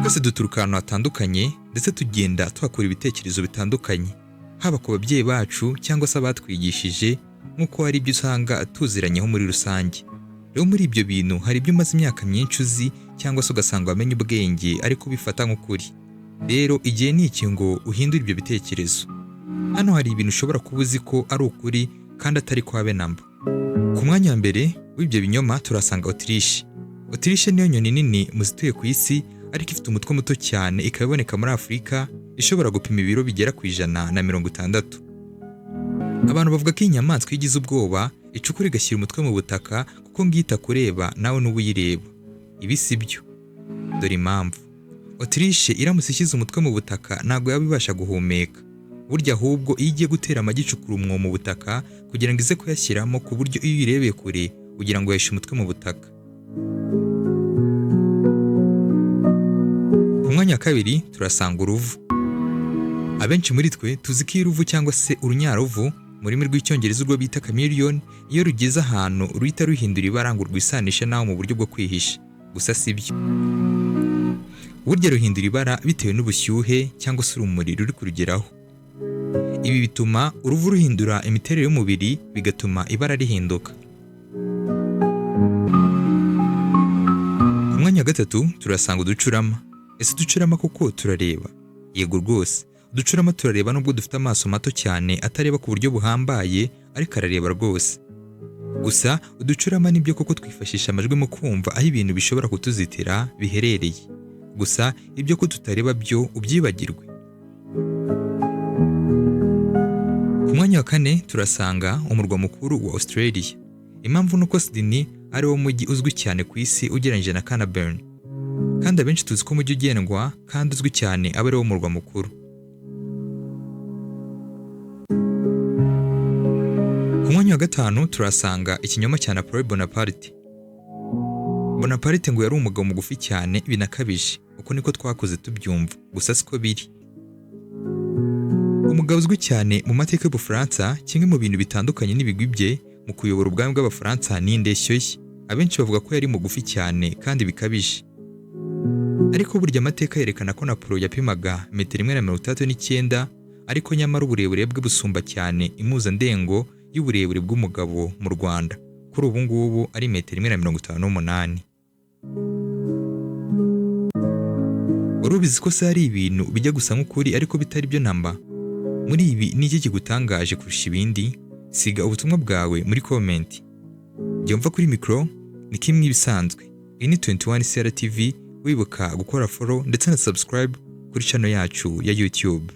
twese duturuka ahantu hatandukanye ndetse tugenda tuhakura ibitekerezo bitandukanye, haba ku babyeyi bacu cyangwa se abatwigishije, nk'uko hari ibyo usanga tuziranyeho muri rusange. Rero muri ibyo bintu hari ibyo umaze imyaka myinshi uzi cyangwa se ugasanga wamenye ubwenge ariko bifata nk'ukuri. Rero igihe ni iki ngo uhindure ibyo bitekerezo. Hano hari ibintu ushobora kuba uzi ko ari ukuri kandi atari ko habe namba. Ku mwanya wa mbere w'ibyo binyoma turasanga Autriche. Autriche niyo nyoni nini mu zituye ku isi ariko ifite umutwe muto cyane, ikaba iboneka muri Afurika, ishobora gupima ibiro bigera ku 160. Abantu bavuga ko inyamaswa igize ubwoba icukura igashyira umutwe mu butaka kuko ngita kureba nawe n'ubuyireba. Ibi si byo. Dore impamvu. Autriche iramutse ishyize umutwe mu butaka ntabwo yaba ibasha guhumeka. Burya ahubwo iyo igiye gutera amagi icukura umwobo mu butaka kugira ngo ize kuyashyiramo, ku buryo iyo uyirebeye kure kugira ngo yashe umutwe mu butaka. Ku mwanya wa kabiri turasanga uruvu. Abenshi muri twe tuzi ko uruvu cyangwa se urunyaruvu mu rurimi rw'icyongereza urwo bita chameleon, iyo rugeze ahantu ruhita ruhindura ibara ngo rwisanishe naho mu buryo bwo kwihisha. Gusa si byo. Burya ruhindura ibara bitewe n'ubushyuhe cyangwa se urumuri ruri kurugeraho. Ibi bituma uruvu ruhindura imiterere y'umubiri, bigatuma ibara rihinduka. Ku mwanya wa gatatu turasanga uducurama. Ese uducurama koko turareba? Yego rwose. Uducurama turareba nubwo dufite amaso mato cyane atareba ku buryo buhambaye, ariko arareba rwose. Gusa uducurama nibyo koko twifashisha amajwi mu kumva aho ibintu bishobora kutuzitira biherereye. Gusa ibyo ko tutareba byo ubyibagirwe. Ku mwanya wa kane turasanga umurwa mukuru wa Australia. Impamvu nuko Sydney ari wo mujyi uzwi cyane ku isi ugereranyije na Canberra. Kandi abenshi tuzi ko umujyi ugendwa kandi uzwi cyane aba ari wo murwa mukuru. Ku mwanya wa gatanu turasanga ikinyoma cya Napoleon Bonaparte. Bonaparte ngo yari umugabo mugufi cyane binakabije, uko niko twakoze tubyumva, gusa siko biri. Umugabo uzwi cyane mu mateka y'Ubufaransa, kimwe mu bintu bitandukanye n'ibigwi bye mu kuyobora ubwami bw'Abafaransa ni indeshyo ye. Abenshi bavuga ko yari mugufi cyane kandi bikabije. Ariko burya amateka yerekana ko Napoleon yapimaga 1.69 ariko nyamara uburebure bwe busumba cyane impuzandengo y'uburebure bw'umugabo mu Rwanda. Kuri ubu ngubu ari 1.58. Urubizi ko ari ibintu bijya gusa nk'ukuri ariko bitari byo namba. Muri ibi ni iki kigutangaje kurusha ibindi? Siga ubutumwa bwawe muri comment. Byumva kuri micro ni kimwe ibisanzwe. Iyi ni 21CR TV, wibuka gukora follow ndetse na subscribe kuri channel yacu ya YouTube.